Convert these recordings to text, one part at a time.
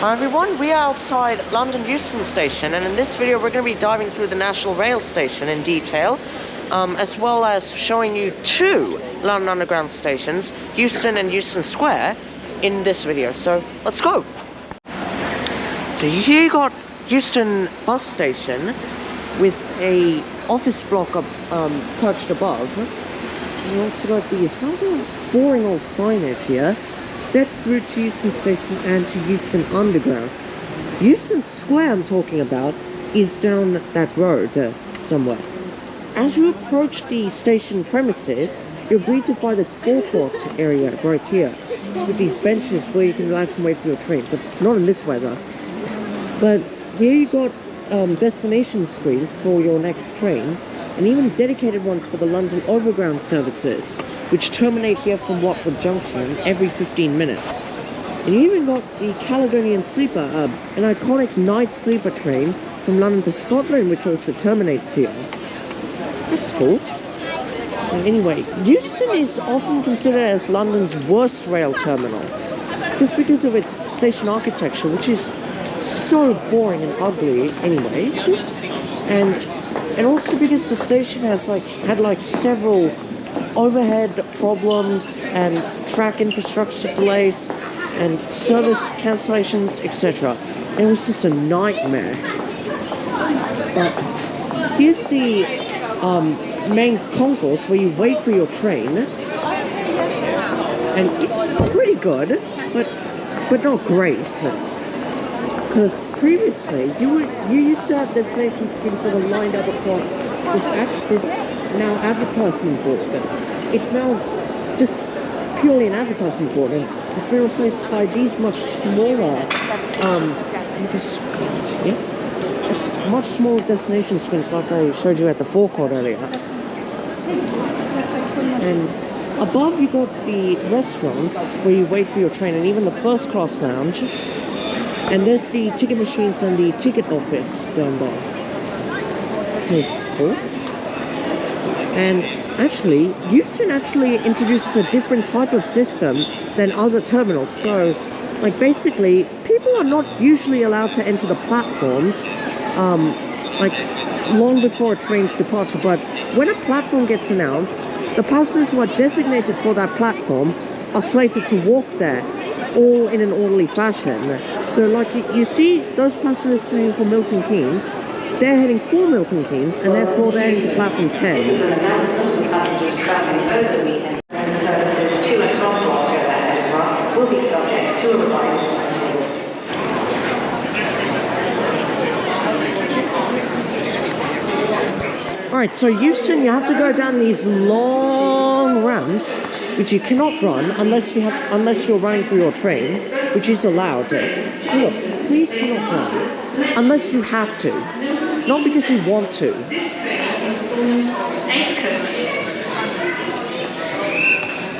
Hi everyone, we are outside London Euston Station, and in this video we're going to be diving through the National Rail Station in detail, as well as showing you two London Underground stations, Euston and Euston Square, in this video. So let's go! So here you got Euston bus station with a office block perched above. You also got these rather boring old signage here. Step through to Euston Station and to Euston Underground. Euston Square I'm talking about is down that road somewhere. As you approach the station premises, you're greeted by this forecourt area right here, with these benches where you can relax and wait for your train, but not in this weather. But here you got destination screens for your next train, and even dedicated ones for the London Overground services, which terminate here from Watford Junction every 15 minutes. And you even got the Caledonian Sleeper, an iconic night sleeper train from London to Scotland, which also terminates here. That's cool. Anyway, Euston is often considered as London's worst rail terminal, just because of its station architecture, which is so boring and ugly anyways, and also because the station has had several overhead problems and track infrastructure delays and service cancellations, etc. It was just a nightmare. But here's the main concourse where you wait for your train, and it's pretty good, but not great. Because previously, you used to have destination screens that were lined up across this now advertisement board. It's now just purely an advertisement board, and it's been replaced by these much smaller, much smaller destination screens, like I showed you at the forecourt earlier. And above, you got the restaurants where you wait for your train, and even the first class lounge. And there's the ticket machines and the ticket office down there. It's cool. And actually, Euston actually introduces a different type of system than other terminals. So, basically, people are not usually allowed to enter the platforms, long before a train's departure. But when a platform gets announced, the passengers who are designated for that platform are slated to walk there, all in an orderly fashion. So you see those passengers heading for Milton Keynes, they're heading for Milton Keynes, and therefore they're heading to platform 10. This is an announcement to passengers travelling over the weekend, and services to and from Glasgow and Edinburgh will be subject to a revised timetable. Alright, so Euston, you have to go down these long ramps, which you cannot run unless you're running for your train, which is allowed. So look, please do not run unless you have to, not because you want to.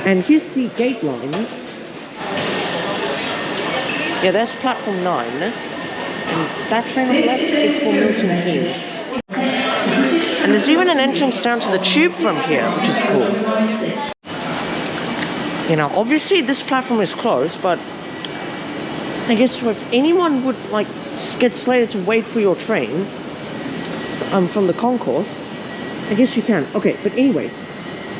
And here's the gate line. Yeah, there's platform 9, and that train on the left is for Milton Keynes. And there's even an entrance down to the tube from here, which is cool. Obviously this platform is closed, but I guess if anyone would get slated to wait for your train from the concourse, I guess you can. Okay, but anyways,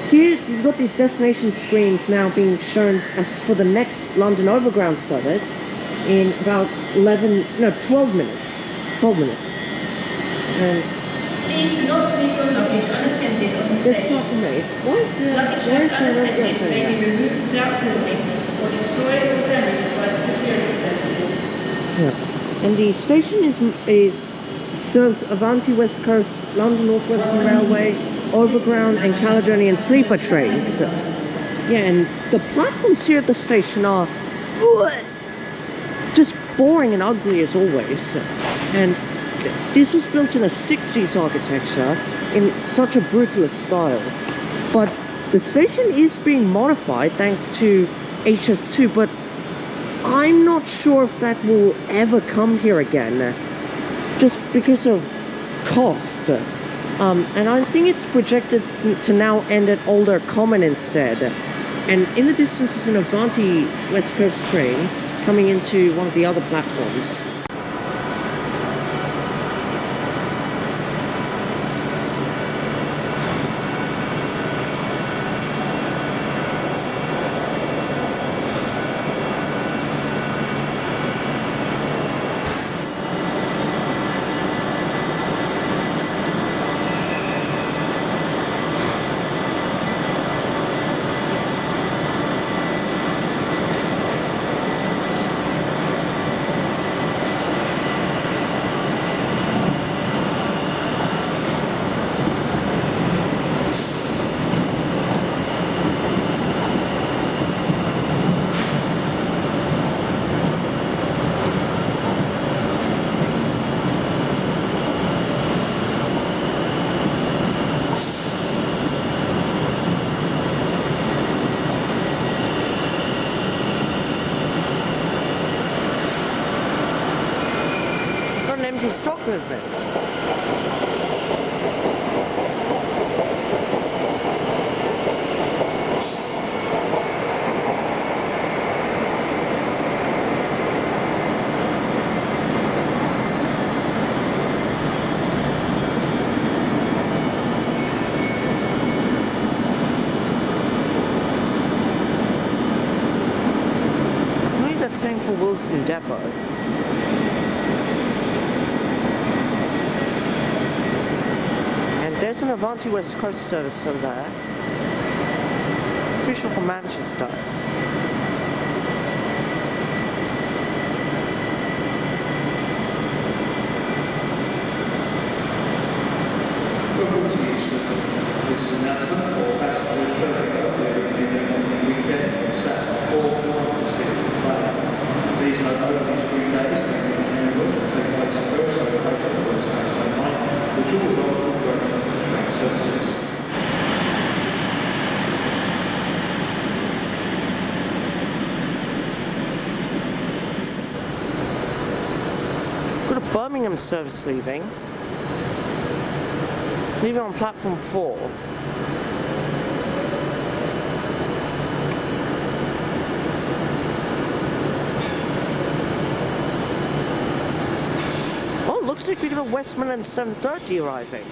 here you've got the destination screens now being shown as for the next London Overground service in about 12 minutes. 12 minutes. And there's platform 8. Why is there an overground train here? And the station serves Avanti West Coast, London North Western Railway, Overground and Caledonian Sleeper trains. And the platforms here at the station are just boring and ugly as always. And this was built in a 60s architecture in such a brutalist style. But the station is being modified thanks to HS2, but I'm not sure if that will ever come here again, just because of cost. And I think it's projected to now end at Older Common instead. And in the distance is an Avanti West Coast train coming into one of the other platforms. Stock movement. I believe that's saying for Wilston Depot. There's an Avanti West Coast service over there. Pretty sure for Manchester. Welcome to Euston. This announcement for passengers travelling over the weekend from Saturday 4 to 6 May. Please note over these few days when the engineering works will take place at first over the West Coast Main Line, which will result in operations to train services. Got a Birmingham service leaving on platform 4. Oh, looks like we got a West Midlands 7:30 arriving.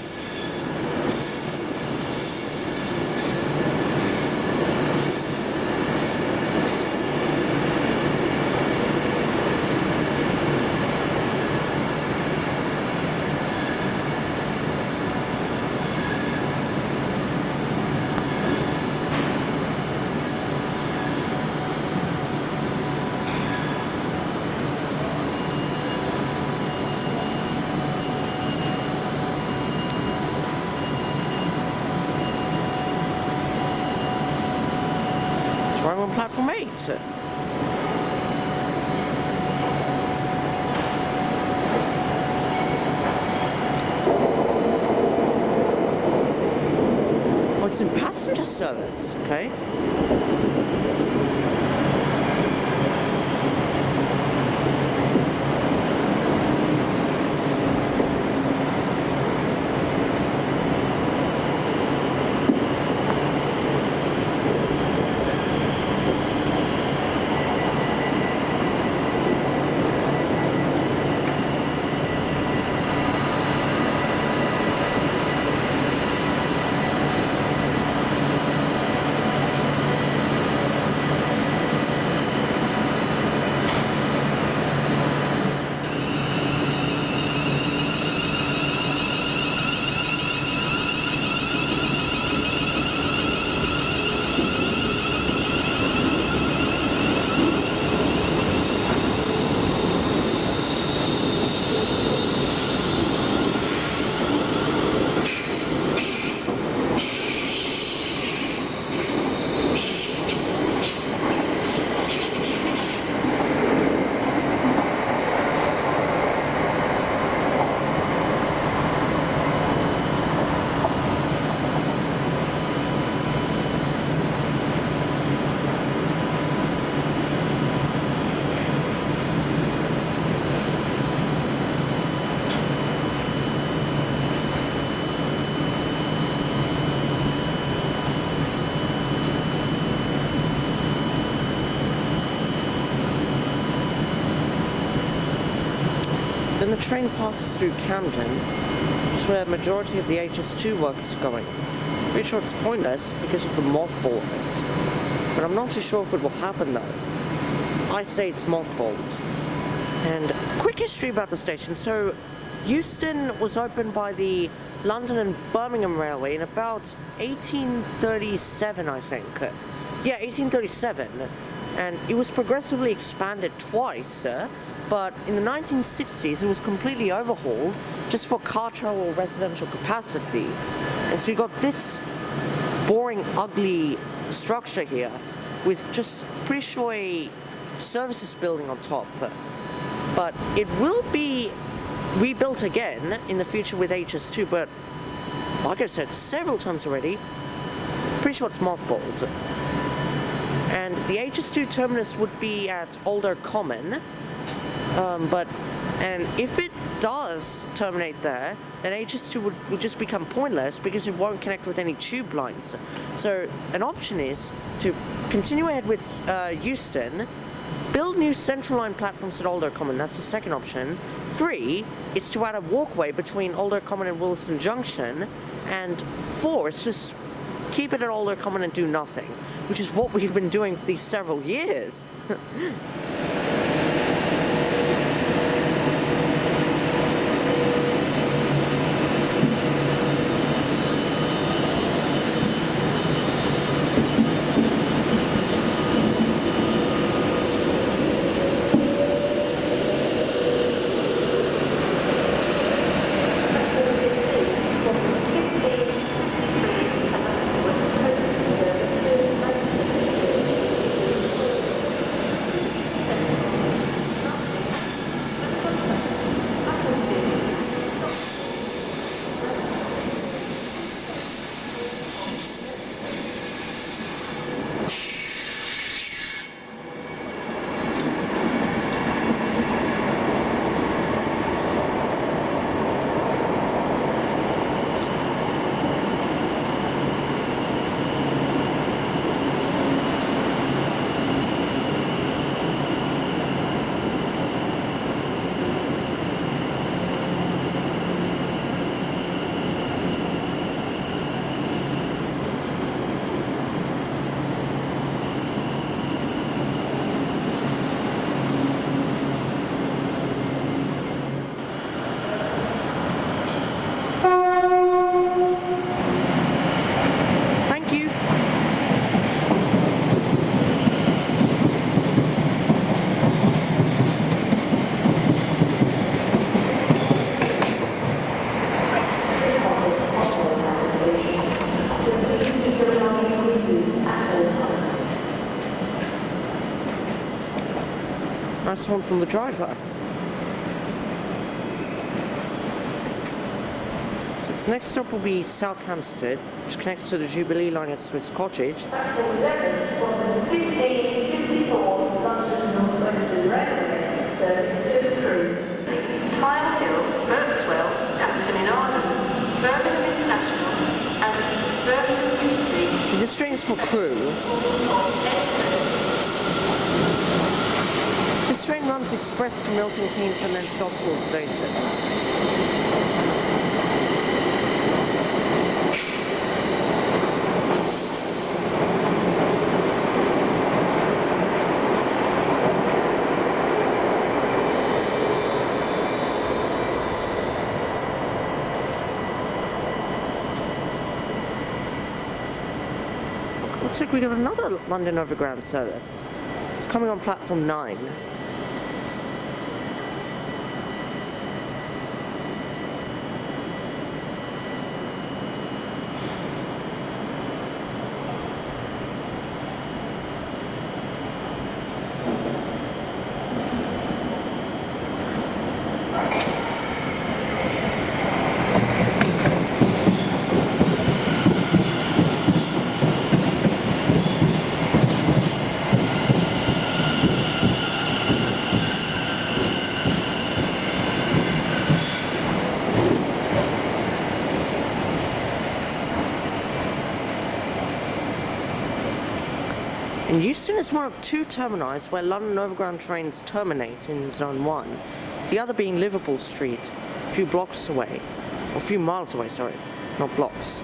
On platform 8. Oh, it's in passenger service, okay. Then the train passes through Camden, which is where the majority of the HS2 work is going. Pretty sure it's pointless because of the mothball of it. But I'm not too sure if it will happen though. I say it's mothballed. And quick history about the station. So, Euston was opened by the London and Birmingham Railway in about 1837, I think. Yeah, 1837. And it was progressively expanded twice, but in the 1960s it was completely overhauled just for car travel residential capacity. And so you got this boring, ugly structure here with just pretty sure a services building on top. But it will be rebuilt again in the future with HS2, but like I said several times already, pretty sure it's mothballed. And the HS2 terminus would be at Older Common, and if it does terminate there, then HS2 would just become pointless because it won't connect with any tube lines. So an option is to continue ahead with Euston, build new central line platforms at Older Common, that's the second option. 3 is to add a walkway between Older Common and Watford Junction, and 4 is just keep it at Older Common and do nothing, which is what we've been doing for these several years. Nice one from the driver. So its next stop will be South Hampstead, which connects to the Jubilee line at Swiss Cottage. Platform 11 from the 1554 London North Western Railway service to Crewe. Tile Hill, Berkswell, Acton in Arden, Birmingham International and Birmingham Euston. This train is for Crewe. This train runs express to Milton Keynes and then stops all stations. Looks like we got another London Overground service. It's coming on platform 9. And Euston is one of 2 termini where London Overground trains terminate in Zone 1. the other being Liverpool Street, a few blocks away, or a few miles away, sorry, not blocks.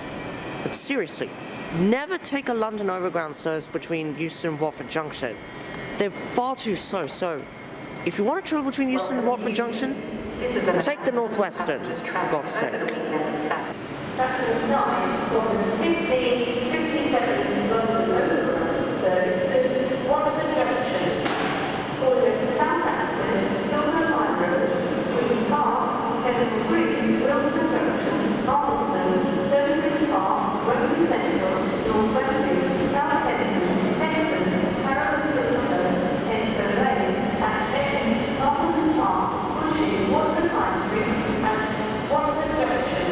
But seriously, never take a London Overground service between Euston and Watford Junction. They're far too slow, so if you want to travel between Euston and Watford Junction, take the Northwestern, for God's sake. Track 9 from the 1557 London Overground service to Watford Junction, calling at Southampton, Hilton Line Road, Queen's Park, Kenneth Green, Wilson Junction, Arlington, Stonebridge Park, Roman Central, North Wembley, South Kensington, Hexham, Harrow Windsor, Ensign Lane, and Kent, Arlington Park, Bushey, Watford High Street, and Watford Junction.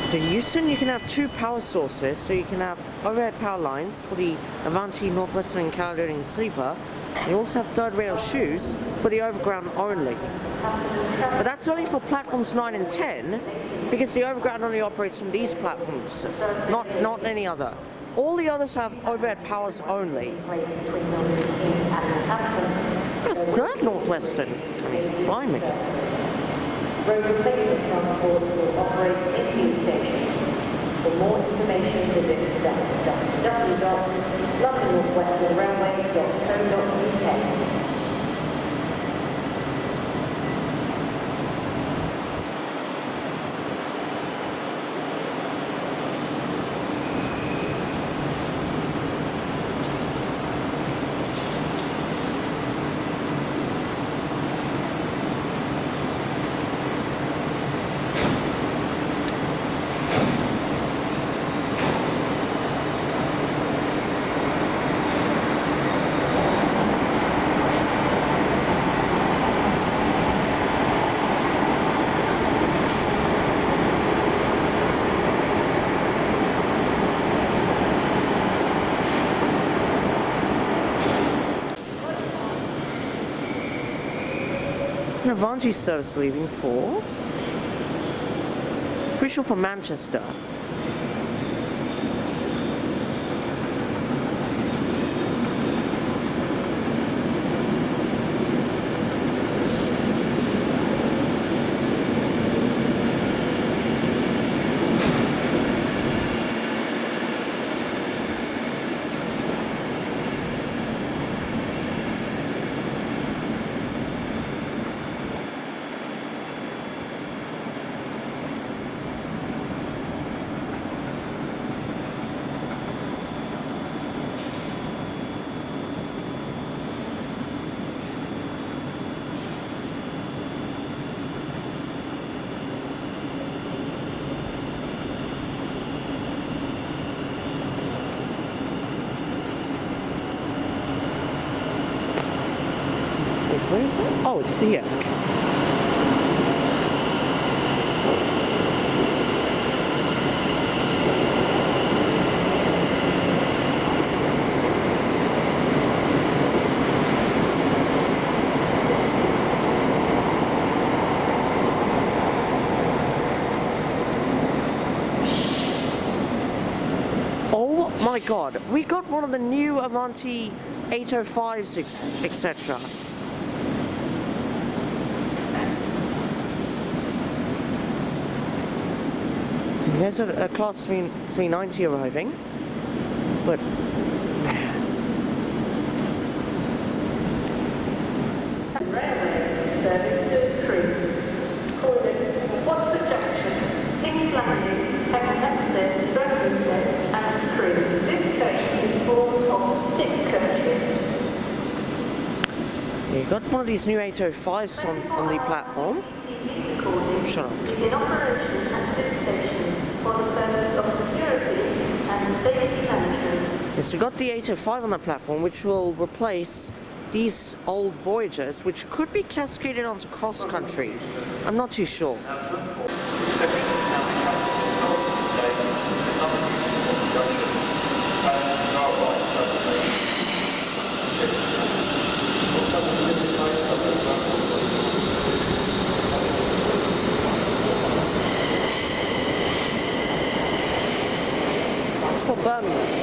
So Euston, you can have two power sources, so you can have overhead power lines for the Avanti, Northwestern and Caledonian Sleeper. And you also have third rail shoes for the Overground only. But that's only for platforms 9 and 10, because the Overground only operates from these platforms, not any other. All the others have overhead powers only. But a third Northwestern coming by me. Road replacement transport will operate in these stations. For more information, visit www.londonnorthwesternrailway.co.uk. An Avanti service leaving for... pretty sure for Manchester. Where is it? Oh, it's the Yak. god, we got one of the new Avanti 805s, etc. There's a Class 390 arriving, but Railway service to Crewe, Croydon, Watford Junction, King's Landing, Hexham, Bradford and Crewe. This station is formed of 6 coaches. you got one of these new 805s on the platform. Shut up. In operation at this station for the purpose of security and safety management. Yes, we got the 805 on the platform, which will replace these old Voyagers, which could be cascaded onto cross-country. I'm not too sure. It's for Birmingham.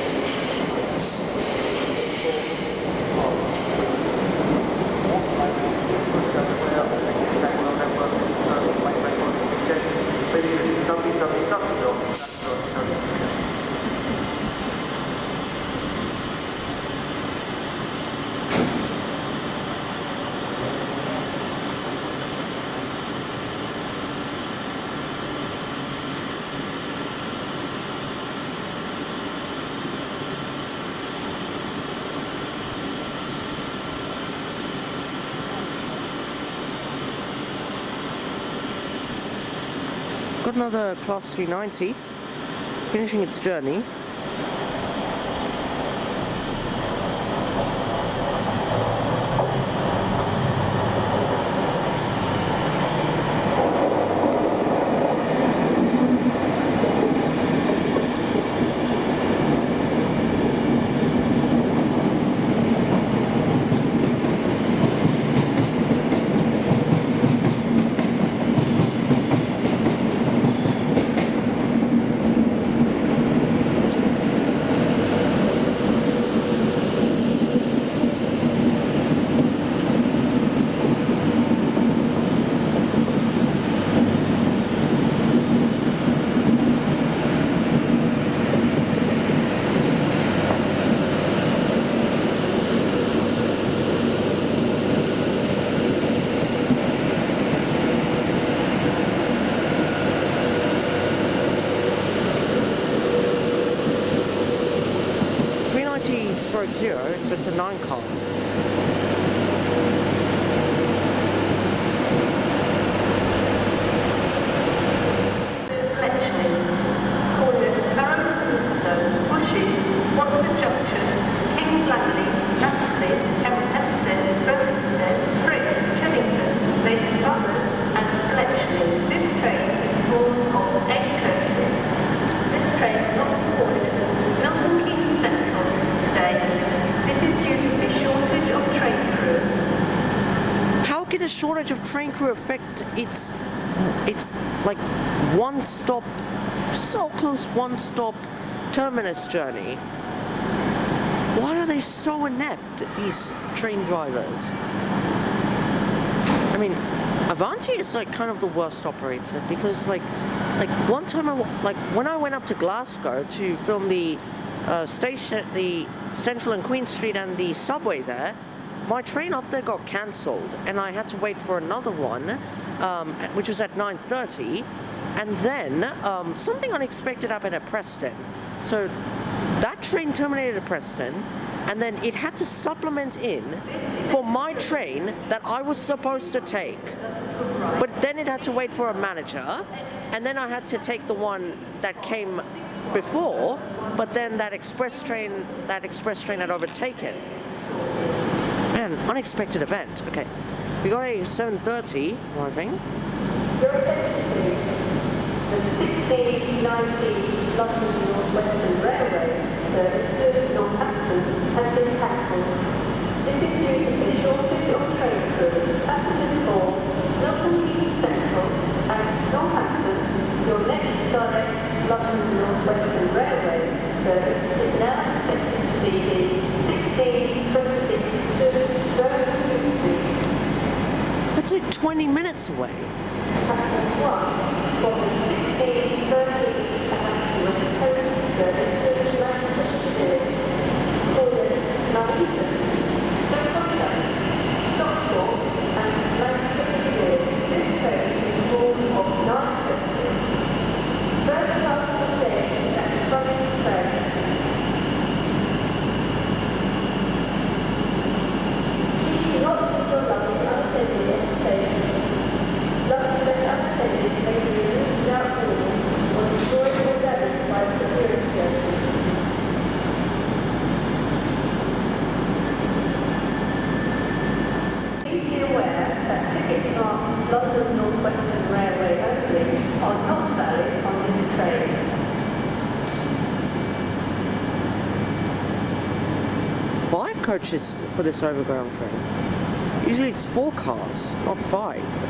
Got another Class 390, finishing its journey. Stroke 0, so it's a 9 cars. Watford Junction, King's Landing, Apsley, Hempstead, Berkhamsted, Frick, Kennington, Lady Buzzard and Bletchley. This train is formed of 8 coaches. This train is not forwarded to Milton Keynes Central today. This is due to the shortage of train crew. How can a shortage of train crew affect its like one stop, so close one stop terminus journey? Why are they so inept, these train drivers? I mean, Avanti is like kind of the worst operator because like one time when I went up to Glasgow to film the station, the Central and Queen Street and the subway there, my train up there got cancelled and I had to wait for another one, which was at 9:30, and then something unexpected happened at Preston. So that train terminated at Preston, and then it had to supplement in for my train that I was supposed to take. But then it had to wait for a manager, and then I had to take the one that came before, but then that express train had overtaken. Man, unexpected event. Okay, we got a 7:30 arriving. The 1690 London North Western Railway service to Northampton has been cancelled. This is due to the shortage of train crew. Passengers for Milton Keynes Central and Northampton. Your next direct London North Western Railway service is now That's like 20 minutes away. Platform 1 from the 16:30 Avanti West Coast service to Midlands Trains. Called Lioness, Overground, Stockport and Midlands Trains. This train is formed of 9 sections. First class station at the front of the train. Please not put your luggage unattended at the station. Luggage left unattended may be removed without warning or destroyed or damaged by the security service. Please be aware that tickets marked London North Western Railway only are not valid on this train. Five coaches for this overground train. Usually it's 4 cars, not 5.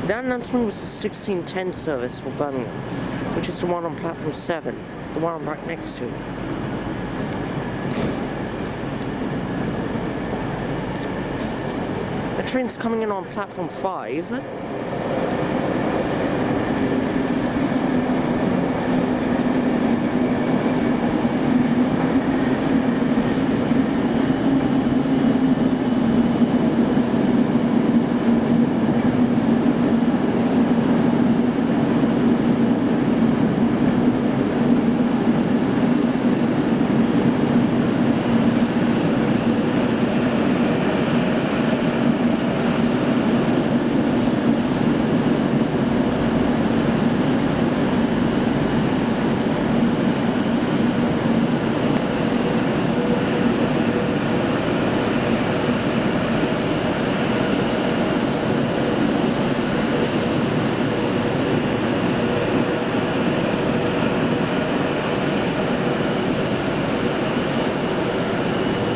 That announcement was the 1610 service for Birmingham, which is the one on platform 7, the one I'm right next to. The train's coming in on platform 5.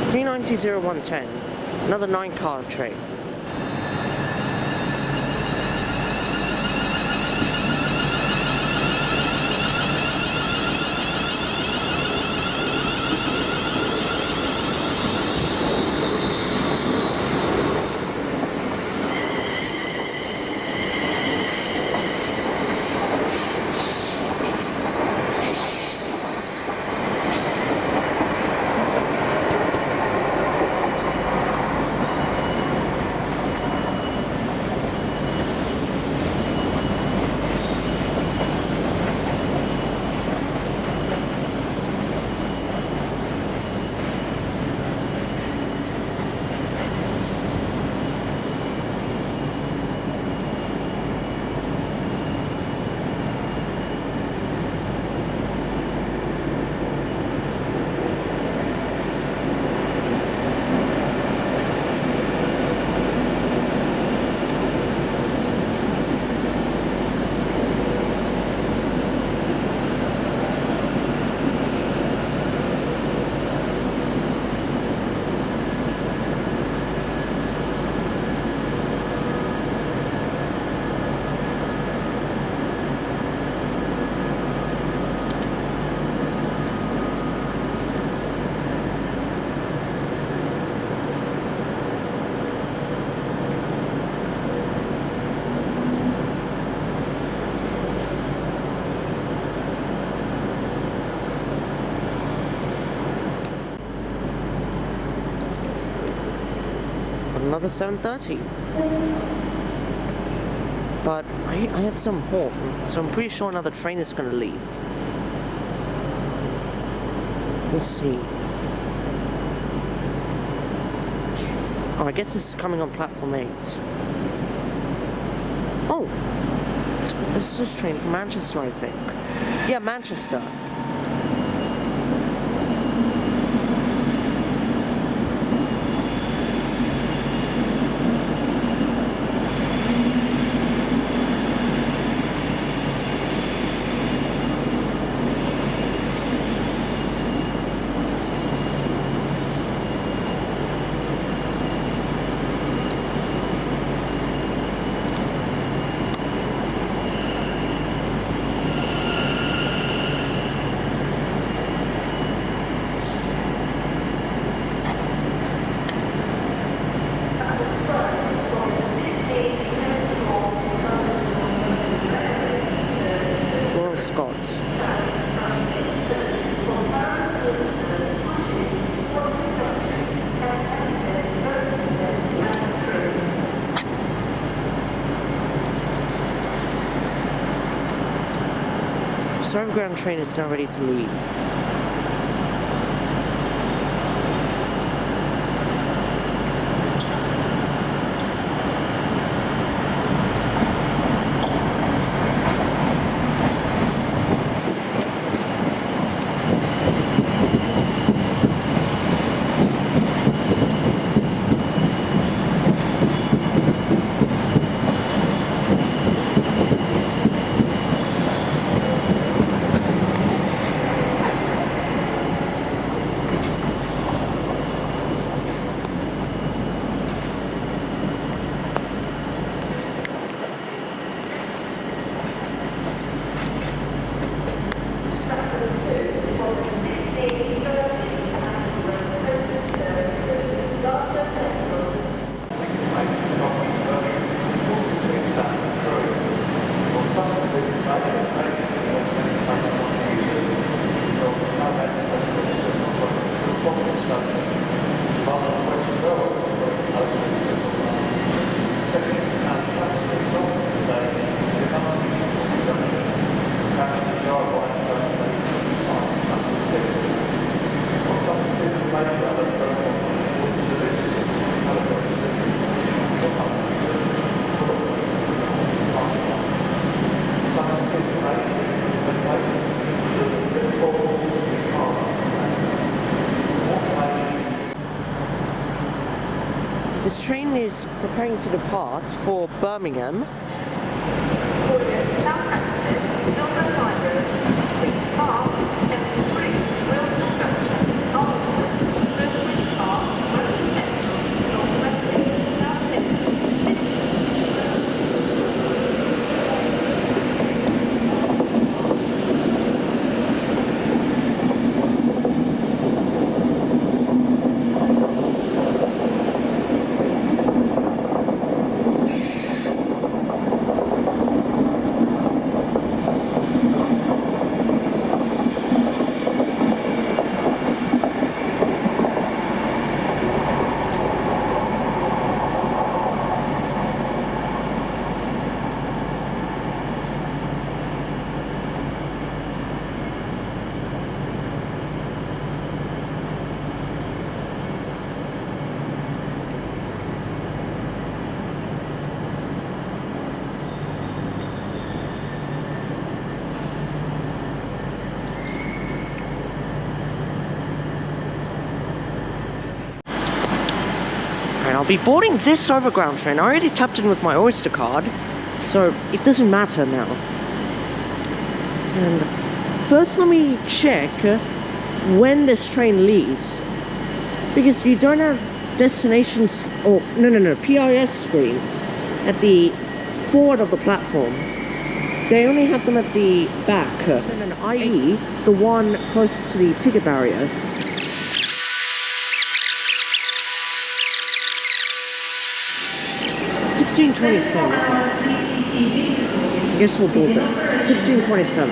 (390-0110), another 9-car train. Another 7:30. But I had some horn, so I'm pretty sure another train is gonna leave. Let's see. Oh, I guess this is coming on platform 8. Oh! This is this train from Manchester, I think. Yeah, Manchester. The Overground train is now ready to leave. This train is preparing to depart for Birmingham. I'll be boarding this overground train. I already tapped in with my Oyster card, so it doesn't matter now. And first let me check when this train leaves, because you don't have destinations, or no, PIS screens at the forward of the platform. They only have them at the back, i.e. the one closest to the ticket barriers. 1627. I guess we'll board this. 1627.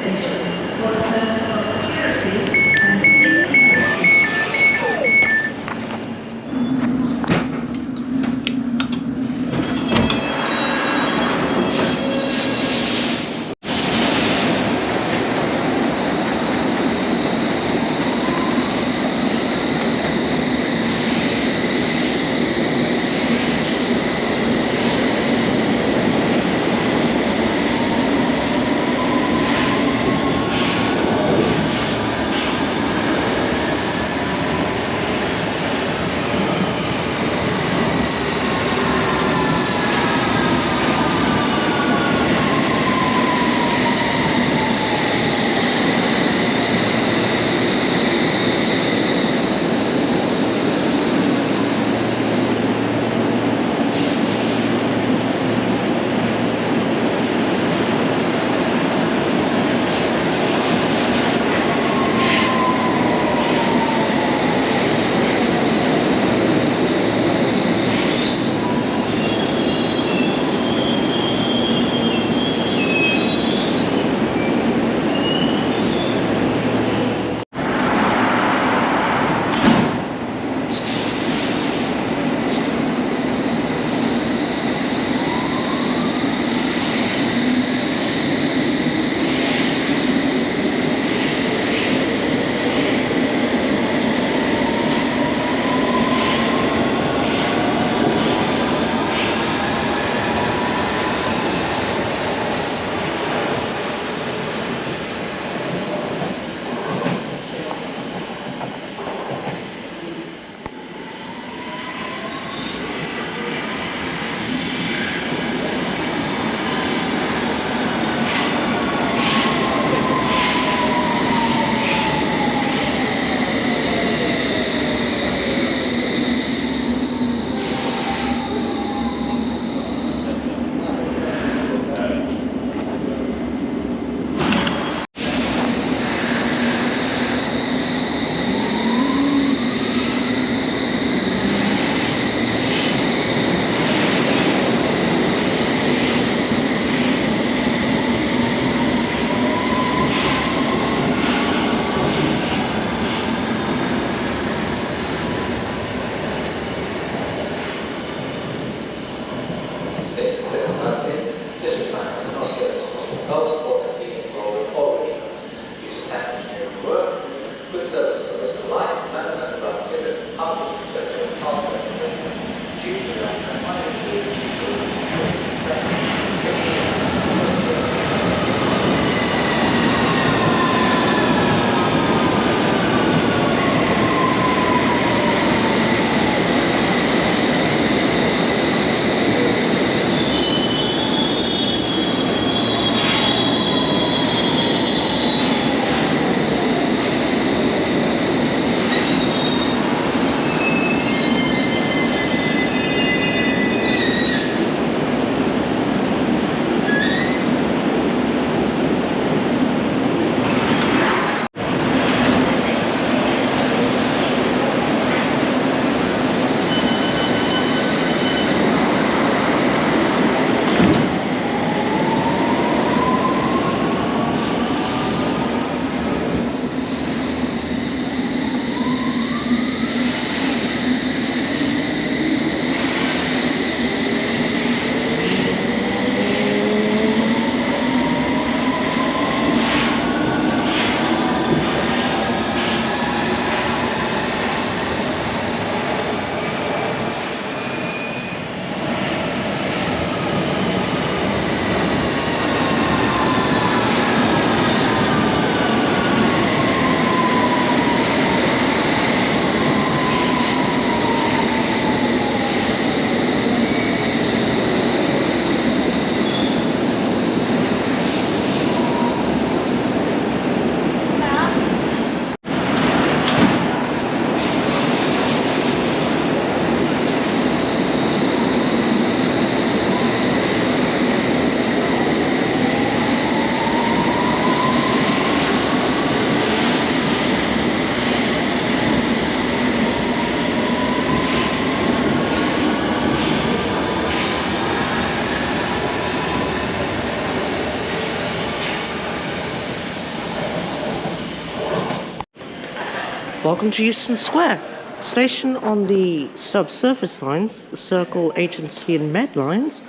Welcome to Euston Square, station on the subsurface lines, the Circle, H&C and Med lines,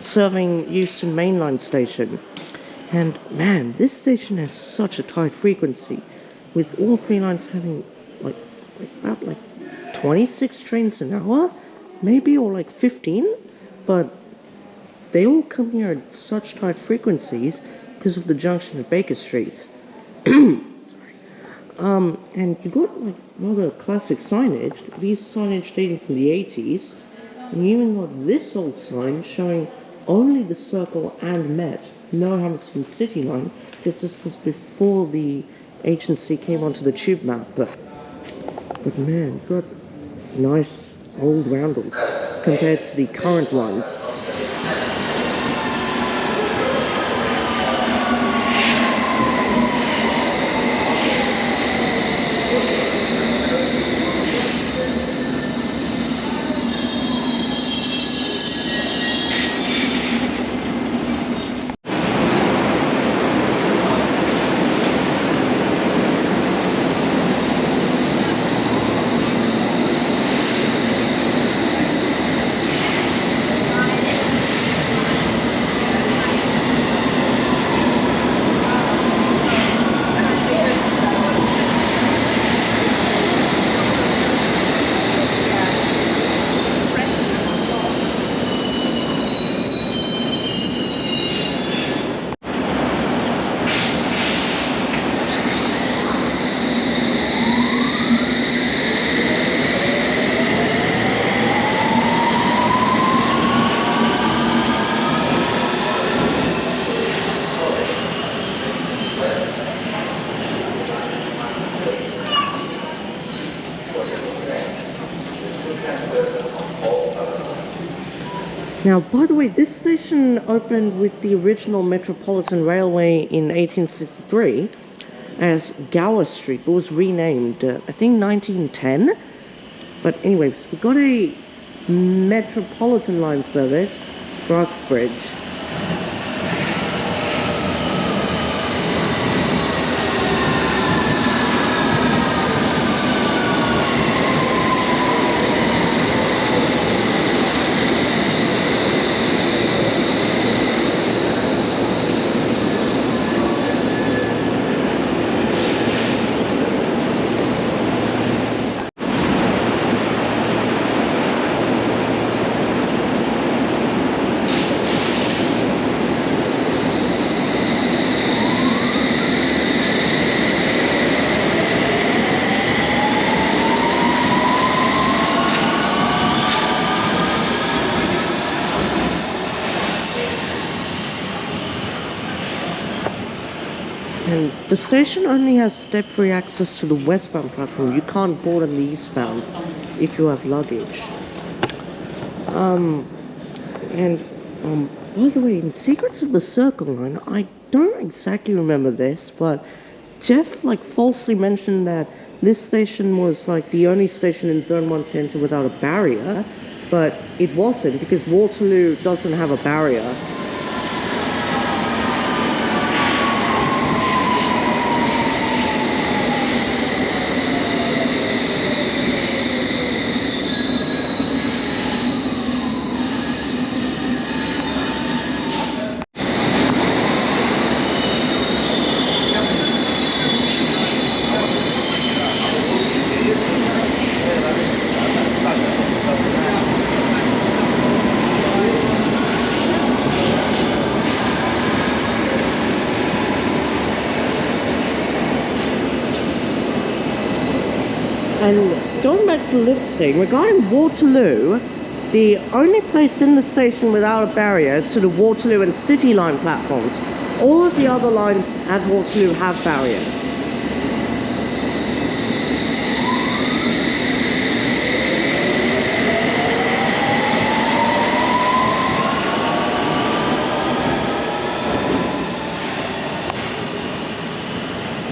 serving Euston Mainline station. And man, this station has such a tight frequency, with all three lines having about 26 trains an hour, maybe, or 15, but they all come here at such tight frequencies because of the junction at Baker Street. And you got rather classic signage, these signage dating from the 80s, and you even got this old sign showing only the Circle and Met, no Hammersmith City line, because this was before the H&C came onto the tube map. But man, you got nice old roundels compared to the current ones. Now, by the way, this station opened with the original Metropolitan Railway in 1863 as Gower Street, but was renamed, I think, 1910. But anyways, we got a Metropolitan line service for Uxbridge. And the station only has step-free access to the westbound platform. You can't board on the eastbound if you have luggage. By the way, in Secrets of the Circle line, I don't exactly remember this, but Jeff falsely mentioned that this station was the only station in Zone 1 to enter without a barrier, but it wasn't, because Waterloo doesn't have a barrier. And going back to the lift thing, regarding Waterloo, the only place in the station without a barrier is to the Waterloo and City line platforms. All of the other lines at Waterloo have barriers.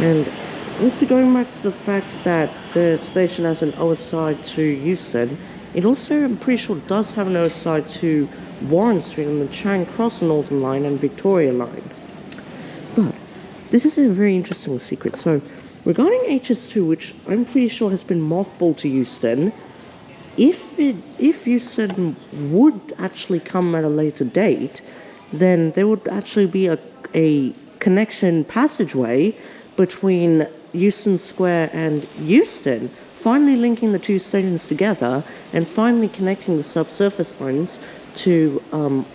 And also going back to the fact that the station has an OSI to Euston, it also, I'm pretty sure, does have an OSI to Warren Street on the Charing Cross Northern Line and Victoria Line. But this is a very interesting secret. So Regarding HS2, which I'm pretty sure has been mothballed to Euston, if Euston would actually come at a later date, then there would actually be a connection passageway between Euston Square and Euston, finally linking the two stations together and finally connecting the subsurface lines to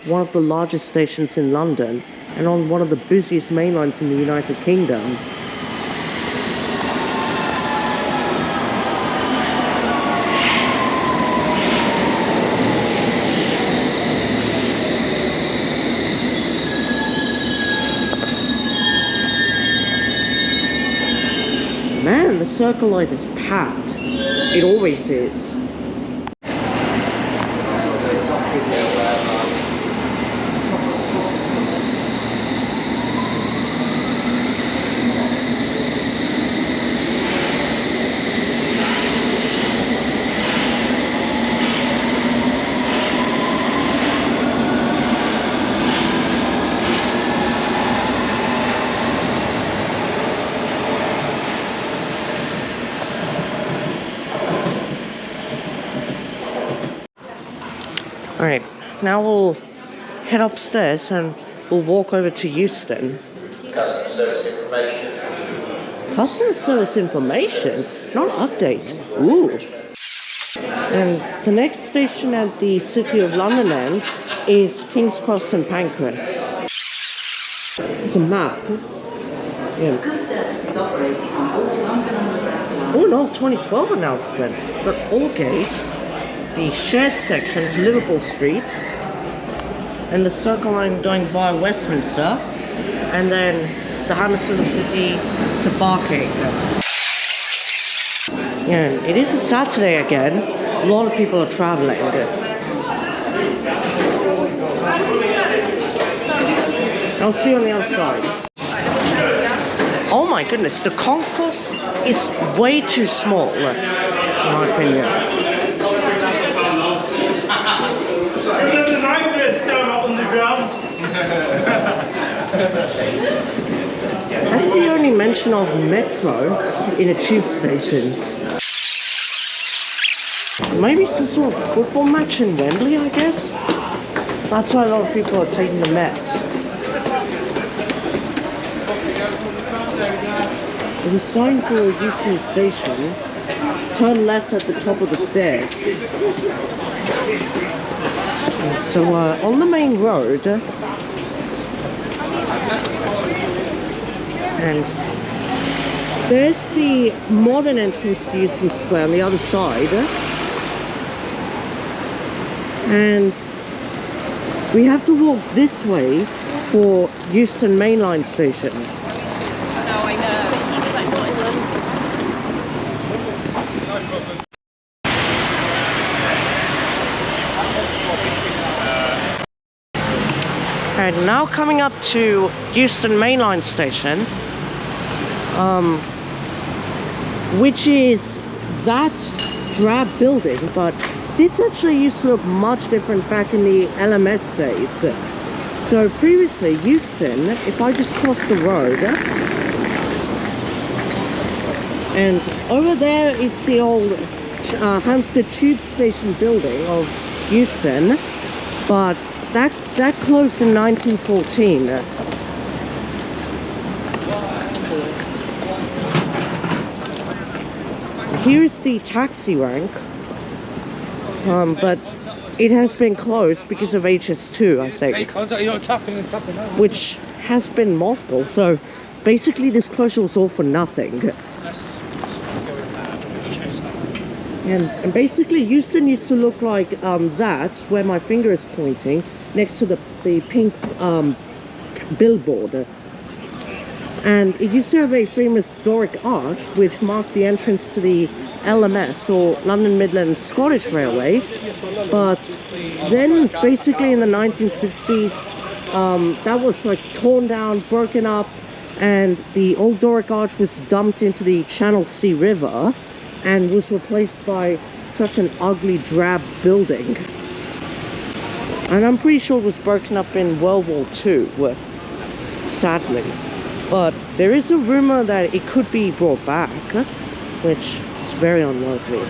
one of the largest stations in London and on one of the busiest main lines in the United Kingdom. Man, the Circle Line is packed. It always is. Alright, now we'll head upstairs and we'll walk over to Euston. Customer service information. Customer service information? Not update. Ooh. And the next station at the City of London end is King's Cross St Pancras. It's a map. Yeah. Good services operating on all London Underground lines. Oh no, 2012 announcement. But Aldgate, the shared section to Liverpool Street, and the Circle Line going via Westminster, and then the Hammersmith City to Barking. Yeah, it is a Saturday again. A lot of people are travelling. I'll see you on the other side. Oh my goodness, the concourse is way too small, in my opinion. There's a nightmare down on the ground. That's the only mention of metro in a tube station. Maybe some sort of football match in Wembley, I guess? That's why a lot of people are taking the Met. There's a sign for a Euston station. Turn left at the top of the stairs. So on the main road, and there's the modern entrance to Euston Square on the other side, and we have to walk this way for Euston Mainline Station. I know. He was like, not in London. And now coming up to Euston Mainline Station, which is that drab building, but this actually used to look much different back in the LMS days. So previously, Euston, if I just cross the road, and over there is the old Hampstead Tube Station building of Euston, but that closed in 1914. Here's the taxi rank, but it has been closed because of HS2, I think, which has been mothballed. So basically this closure was all for nothing. And basically Euston used to look like that, where my finger is pointing, next to the pink billboard. And it used to have a famous Doric arch, which marked the entrance to the LMS, or London Midlands Scottish Railway. But then, basically in the 1960s, that was like torn down, broken up, and the old Doric arch was dumped into the Channel Sea River and was replaced by such an ugly, drab building. And I'm pretty sure it was broken up in World War II, sadly. But there is a rumor that it could be brought back, which is very unlikely.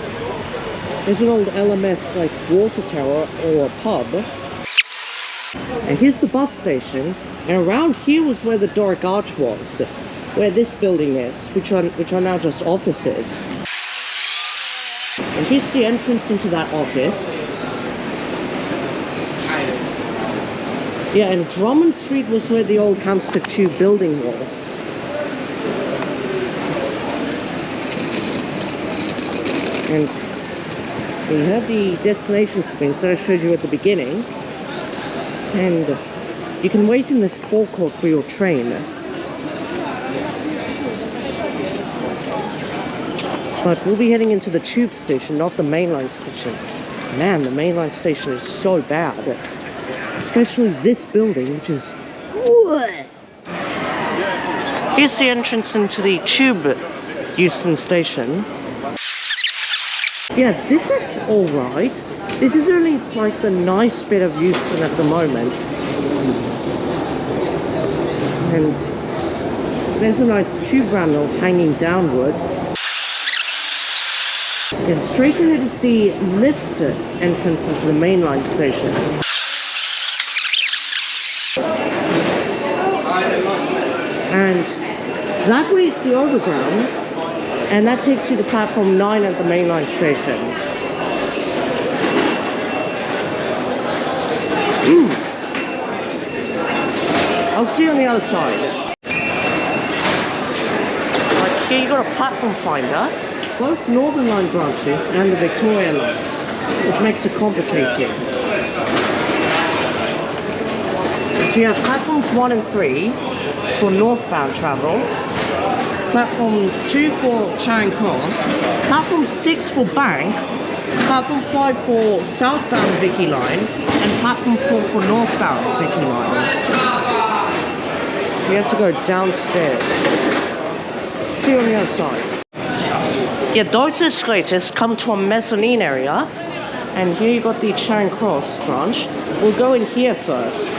There's an old LMS like water tower or a pub. And here's the bus station, and around here was where the Doric Arch was, where this building is, which are now just offices. And here's the entrance into that office. Yeah, and Drummond Street was where the old Hampstead Tube building was. And you have the destination screens that I showed you at the beginning. And you can wait in this forecourt for your train. But we'll be heading into the tube station, not the mainline station. Man, the mainline station is so bad. Especially this building, which is... Here's the entrance into the tube Euston station. Yeah, this is alright. This is only like the nice bit of Euston at the moment. And there's a nice tube randle hanging downwards. And straight ahead is the lift entrance into the mainline station. And that way is the overground, and that takes you to platform 9 at the mainline station. I'll see you on the other side. Like here you got a platform finder, both Northern Line branches and the Victoria Line, which makes it complicated. So you have platforms 1 and 3 for northbound travel, platform 2 for Charing Cross, platform 6 for Bank, platform 5 for southbound Vicky Line, and platform 4 for northbound Vicky Line. You have to go downstairs. See you on the other side. Yeah, those escalators come to a mezzanine area, and here you got the Charing Cross branch. We'll go in here first.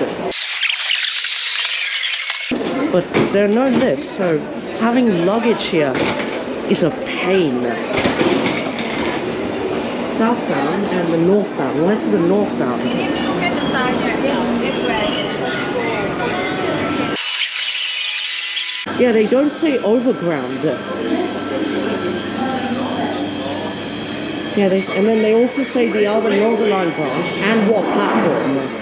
But there are no lifts, so having luggage here is a pain. Southbound and the northbound. We'll head to the northbound. Yeah, they don't say overground. Yeah, and then they also say the other Northern Line branch and what platform.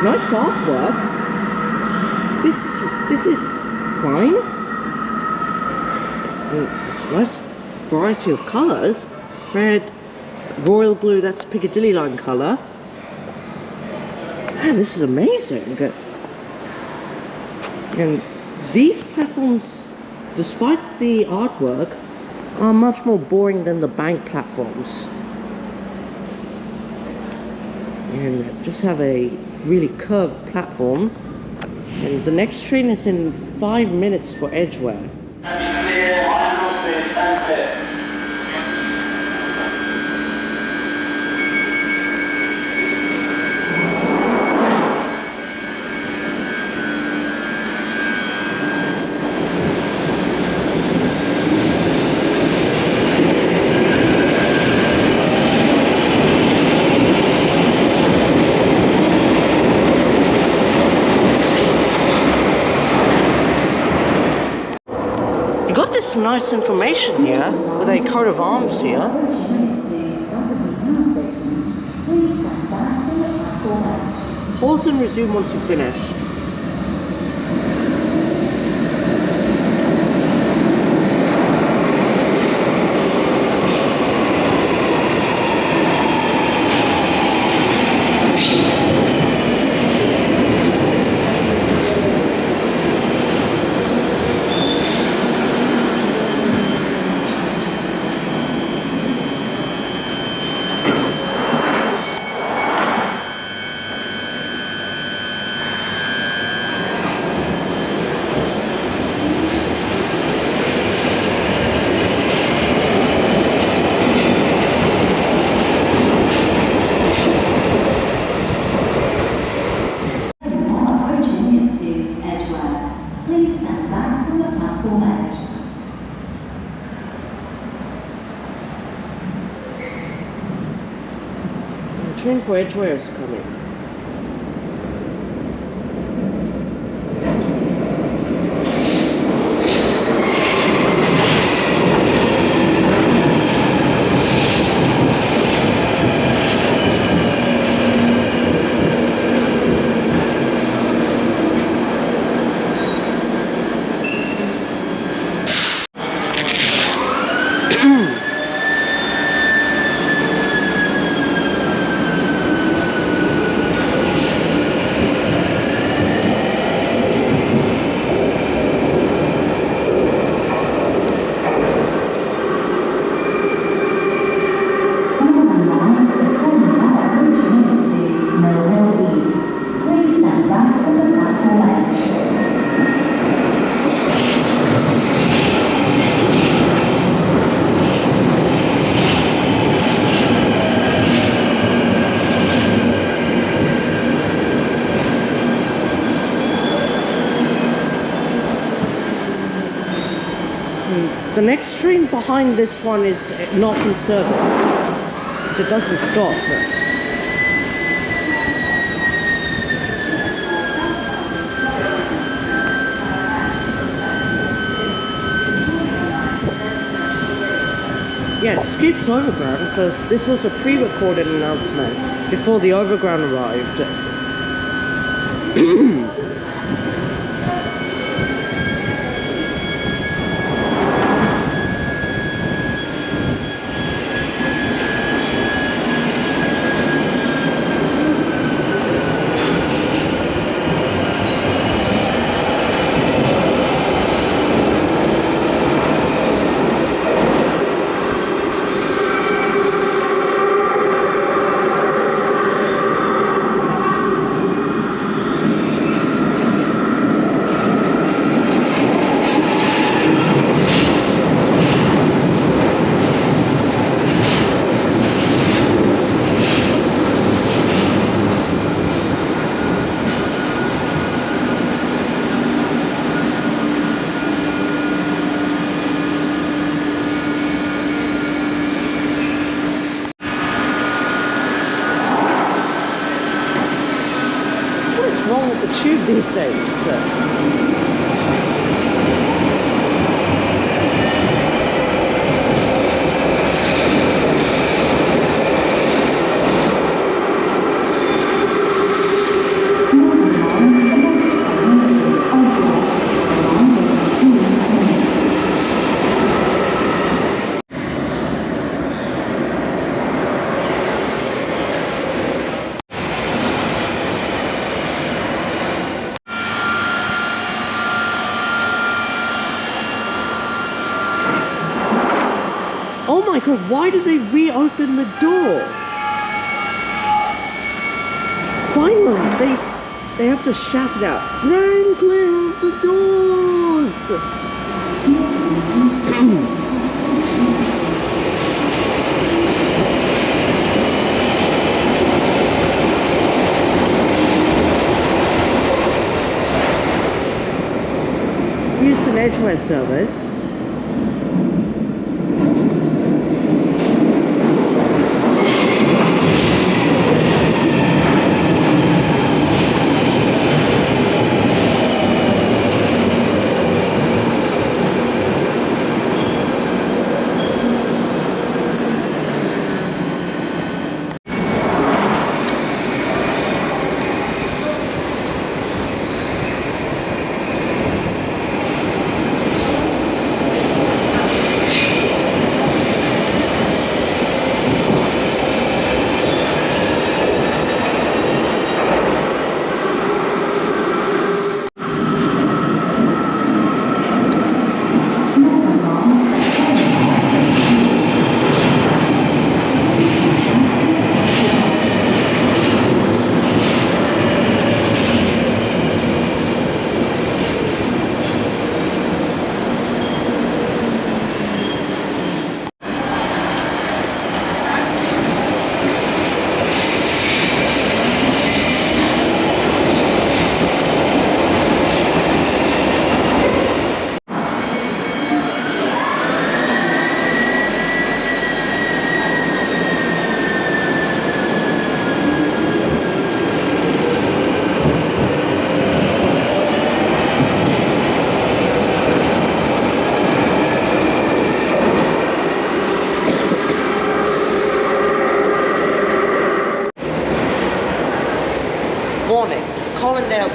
Nice artwork. This is fine. Nice variety of colours. Red, royal blue, that's Piccadilly line colour. Man, this is amazing. And these platforms, despite the artwork, are much more boring than the Bank platforms. And just have a really curved platform, and the next train is in 5 minutes for Edgware. Nice information here with a coat of arms here. Pause and resume once you're finished. train for Edgware is coming. The next train behind this one is not in service, so it doesn't stop. Yeah, it skips Overground because this was a pre-recorded announcement before the Overground arrived. Tube these days. Oh my god, why did they reopen the door? Finally, they have to shout it out. Then clear up the doors! Euston Edgware service.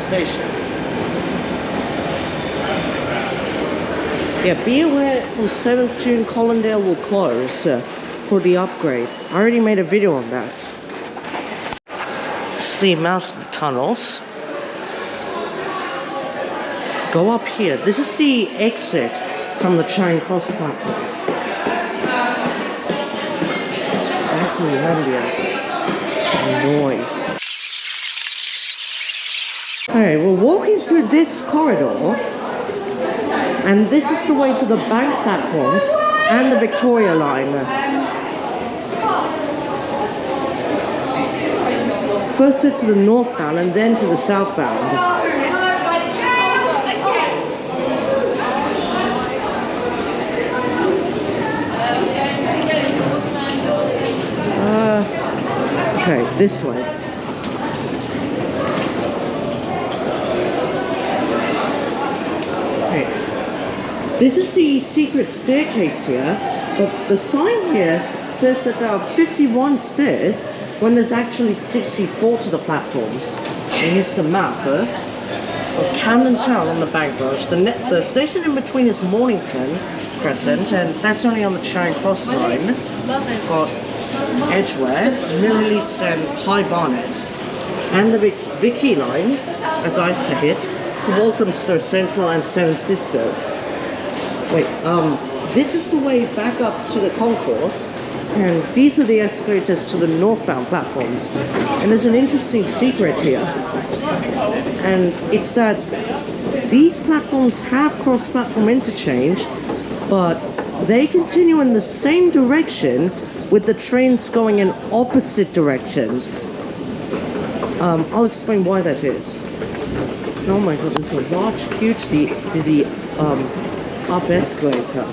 station. Yeah, be aware from 7th June Colindale will close for the upgrade. I already made a video on that. This is the mouth of the tunnels. Go up here. This is the exit from the Charing Cross platforms. Let's go back to the ambience and noise. Alright, we're walking through this corridor, and this is the way to the bank platforms and the Victoria line. First to the northbound and then to the southbound. Okay, this way. This is the secret staircase here, but the sign here says that there are 51 stairs when there's actually 64 to the platforms. And here's the map of Camden Town on the bank branch. The station in between is Mornington Crescent, and that's only on the Charing Cross line. Got Edgware, Middle East and High Barnet, and the Vicky line, as I say it, to Walthamstow Central and Seven Sisters. Wait, this is the way back up to the concourse, and these are the escalators to the northbound platforms. And there's an interesting secret here, and it's that these platforms have cross-platform interchange, but they continue in the same direction with the trains going in opposite directions. I'll explain why that is. Oh my god, there's a large queue to the up escalator.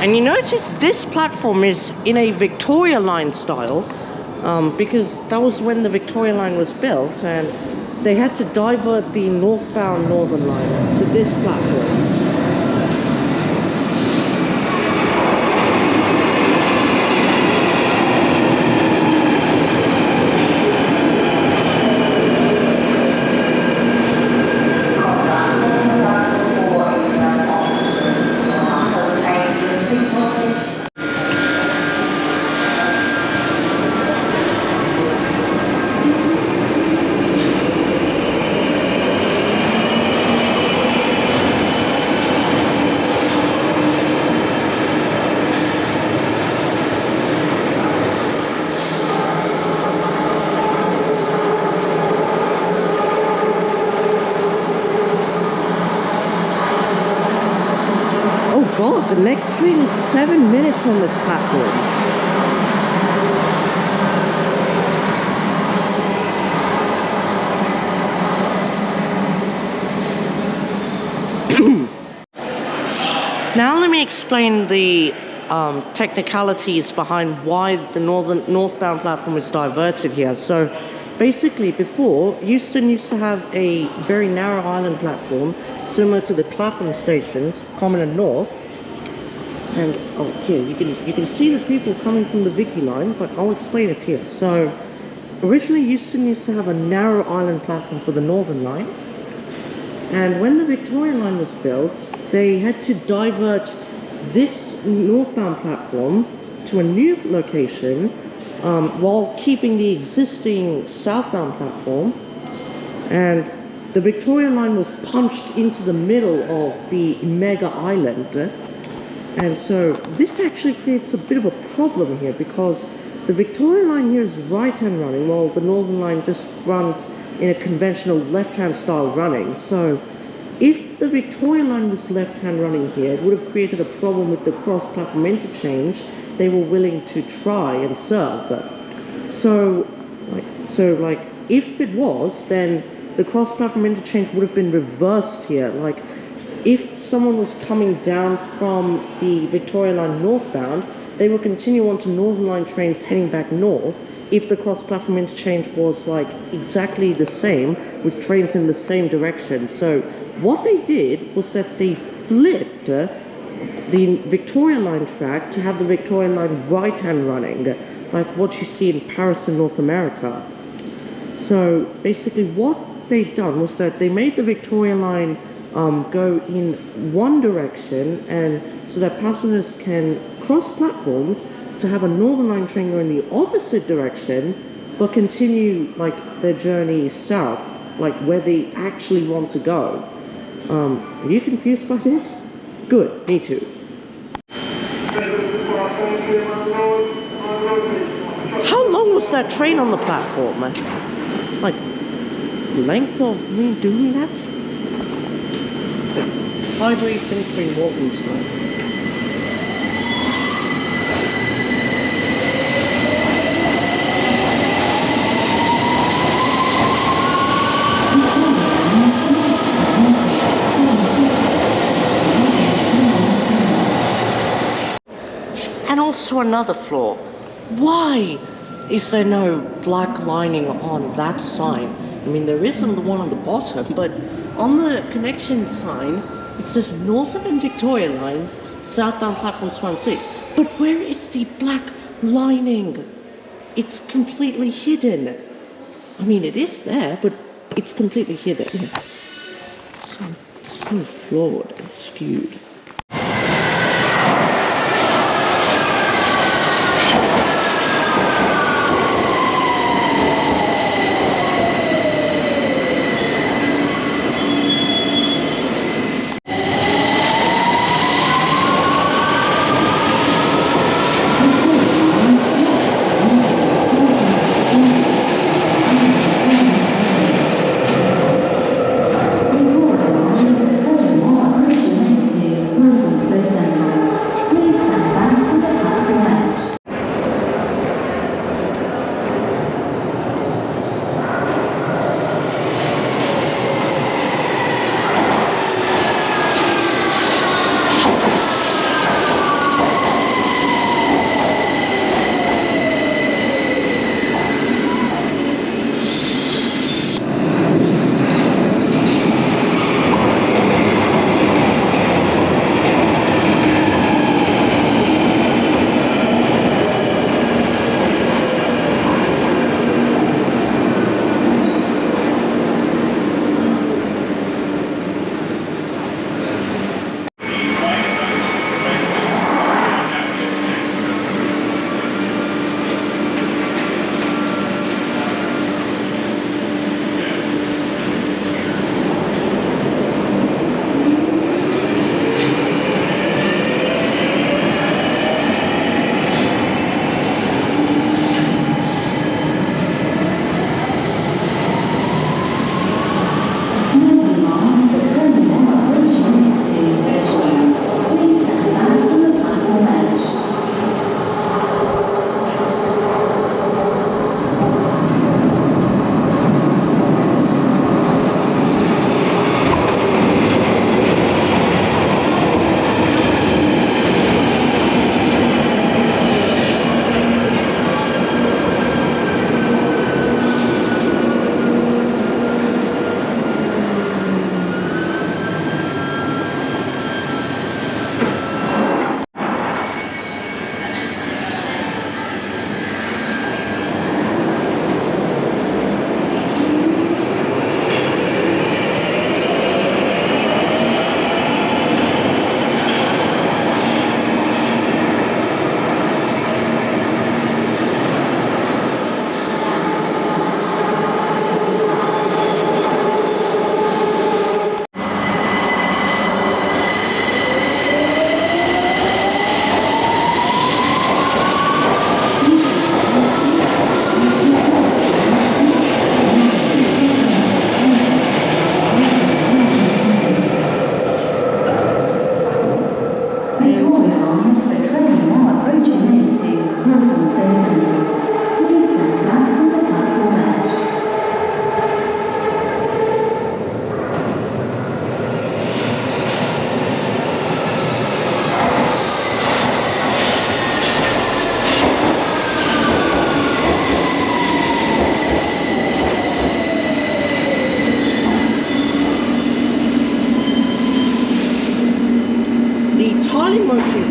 And you notice this platform is in a Victoria Line style, because that was when the Victoria Line was built, and they had to divert the northbound Northern Line to this platform. God, the next train is 7 minutes on this platform. Now let me explain the technicalities behind why the northbound platform is diverted here. So basically, before, Euston used to have a very narrow island platform similar to the Clapham stations, Common and North. And oh, here you can see the people coming from the Vicky line, but I'll explain it here. So originally Euston used to have a narrow island platform for the Northern line, and when the Victoria line was built, they had to divert this northbound platform to a new location while keeping the existing southbound platform, and the Victoria line was punched into the middle of the mega island. And so this actually creates a bit of a problem here, because the Victoria line here is right-hand running, while the Northern line just runs in a conventional left-hand style running. So if the Victoria line was left-hand running here, it would have created a problem with the cross-platform interchange they were willing to try and serve. So if it was, then the cross-platform interchange would have been reversed here. Like, if someone was coming down from the Victoria Line northbound, they would continue on to Northern Line trains heading back north if the cross-platform interchange was like exactly the same with trains in the same direction. So what they did was that they flipped the Victoria Line track to have the Victoria Line right-hand running, like what you see in Paris in North America. So basically what they'd done was that they made the Victoria Line go in one direction, and so that passengers can cross platforms to have a Northern Line train go in the opposite direction, but continue like their journey south, like where they actually want to go. Are you confused by this? Good, me too. How long was that train on the platform? Like, length of me doing that? Highway Finsbury Walthamstow. And also another flaw. Why is there no black lining on that sign? I mean, there is on the one on the bottom, but on the connection sign, it says Northern and Victoria Lines, southbound platforms 5 and 6. But where is the black lining? It's completely hidden. I mean, it is there, but it's completely hidden. So flawed and skewed.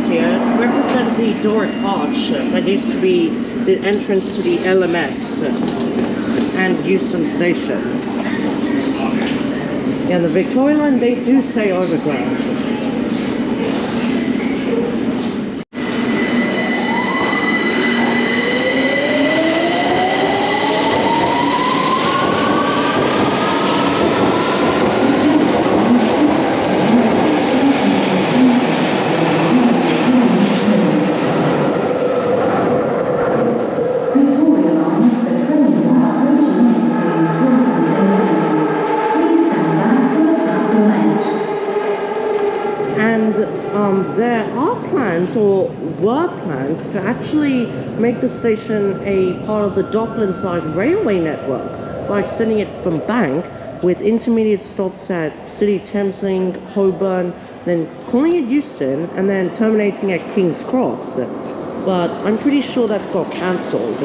here represent the Doric arch that used to be the entrance to the LMS and Euston Station. Yeah, the Victoria line, they do say overground. There are plans, or were plans, to actually make the station a part of the Docklandside Railway network by extending it from Bank with intermediate stops at City Thameslink, Holborn, then calling it Euston, and then terminating at King's Cross. But I'm pretty sure that got cancelled.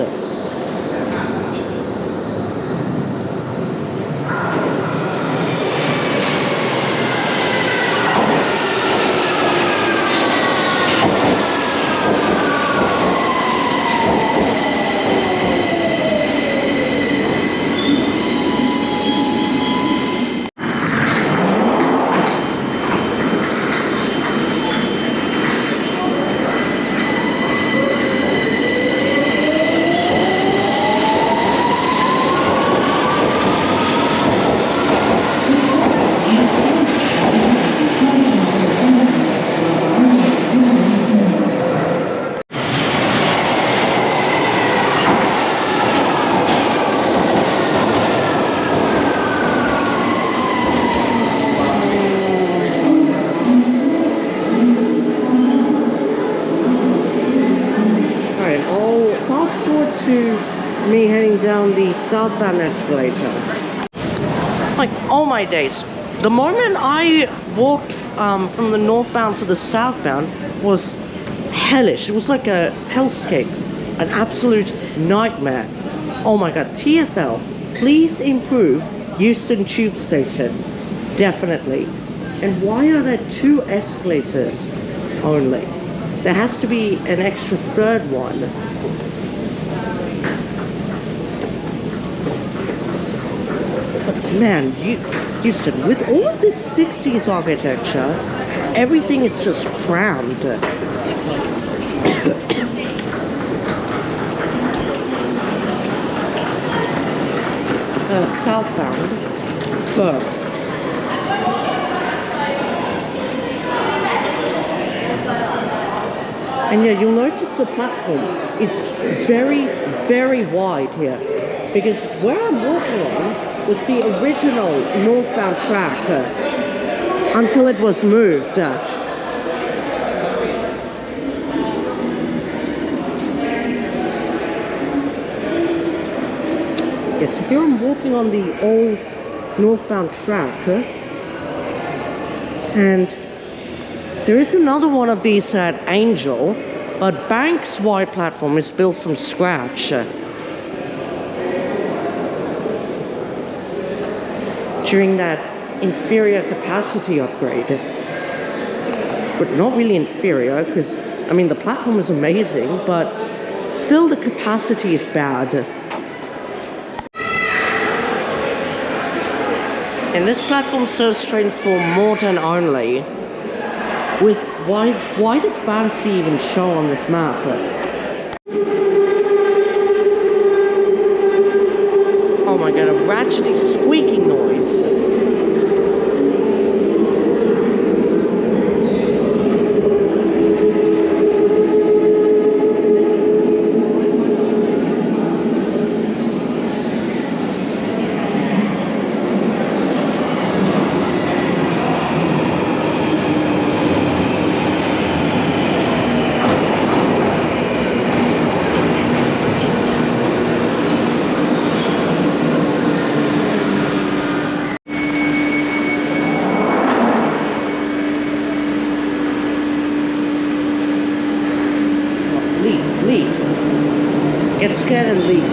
Me heading down the southbound escalator. Like, all my days, the moment I walked from the northbound to the southbound was hellish. It was like a hellscape, an absolute nightmare. Oh my god, TfL, please improve Euston Tube Station. Definitely. And why are there 2 escalators only? There has to be an extra third one. Man, Euston, with all of this 60s architecture, everything is just crammed. Southbound first. And yeah, you'll notice the platform is very, very wide here. Because where I'm walking on was the original northbound track until it was moved. Yes, here I'm walking on the old northbound track, and there is another one of these at Angel, but Bank's wide platform is built from scratch. During that inferior capacity upgrade. But not really inferior, because, I mean, the platform is amazing, but still the capacity is bad. And this platform serves trains for Morton only. With why does Battersea even show on this map? Oh my god, a ratchety squeaking noise. Leave. Get scared and leave.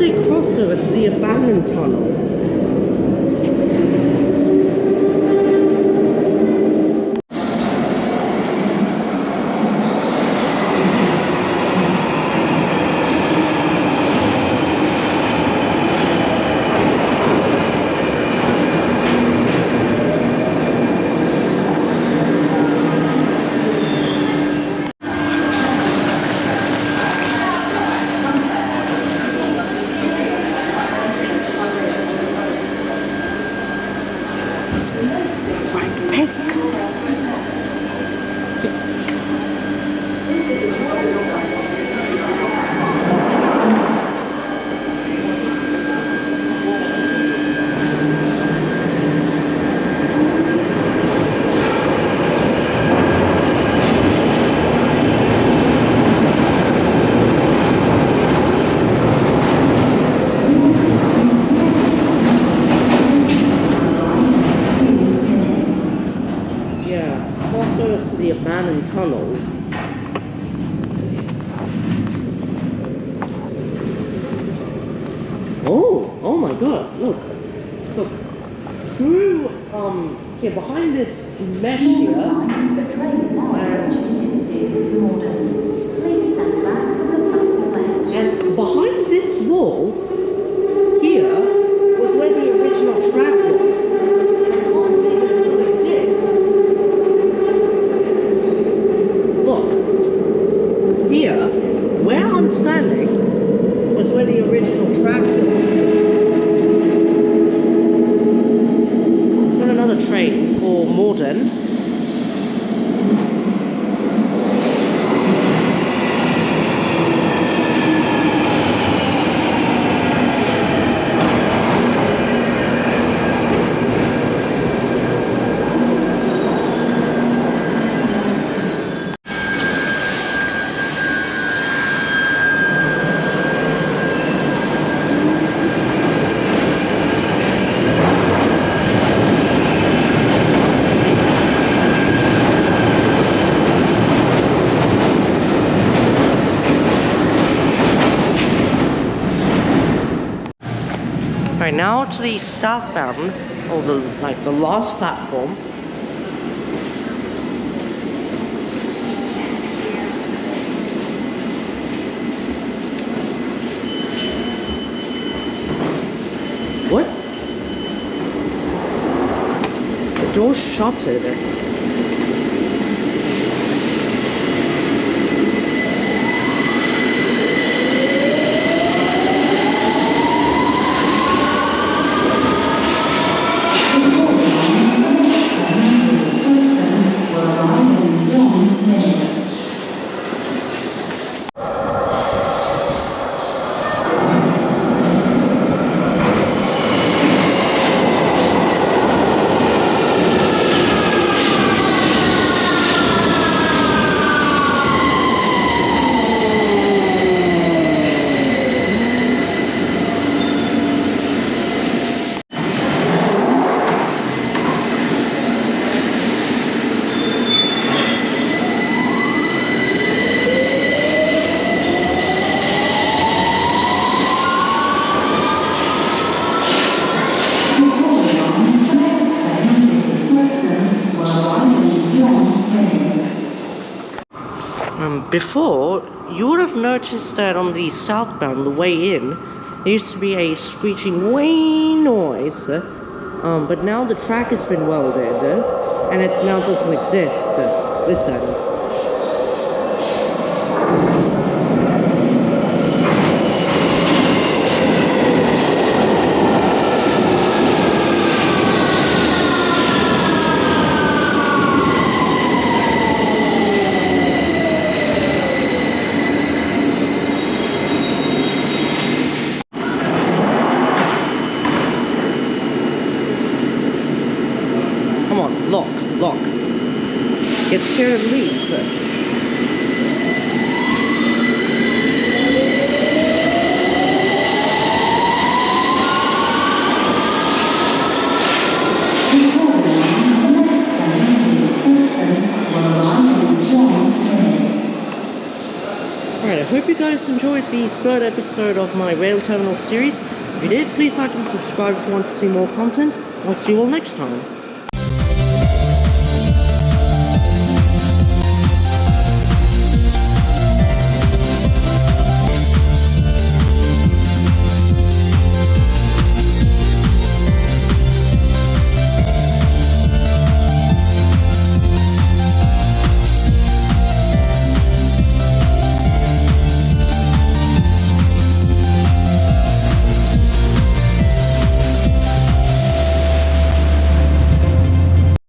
is a crossover to the abandoned tunnel. Tunnel. Oh my god, look. Through, here, behind this mesh here, The train now approaching is to Morden. Please stand back from the platform edge. and behind this wall, here, was where the original track was. I can't believe it still exists. Look, here, where I'm standing, was where the original track was. Got another train for Morden. Right, now to the southbound, or the last platform. What? The door's shuttered. Before, you would have noticed that on the southbound, the way in, there used to be a screeching whee noise, but now the track has been welded, and it now doesn't exist. Listen. Lock. Get scared and leave. Alright, hope you guys enjoyed the 3rd episode of my rail terminal series. If you did, please like and subscribe if you want to see more content. I'll see you all next time.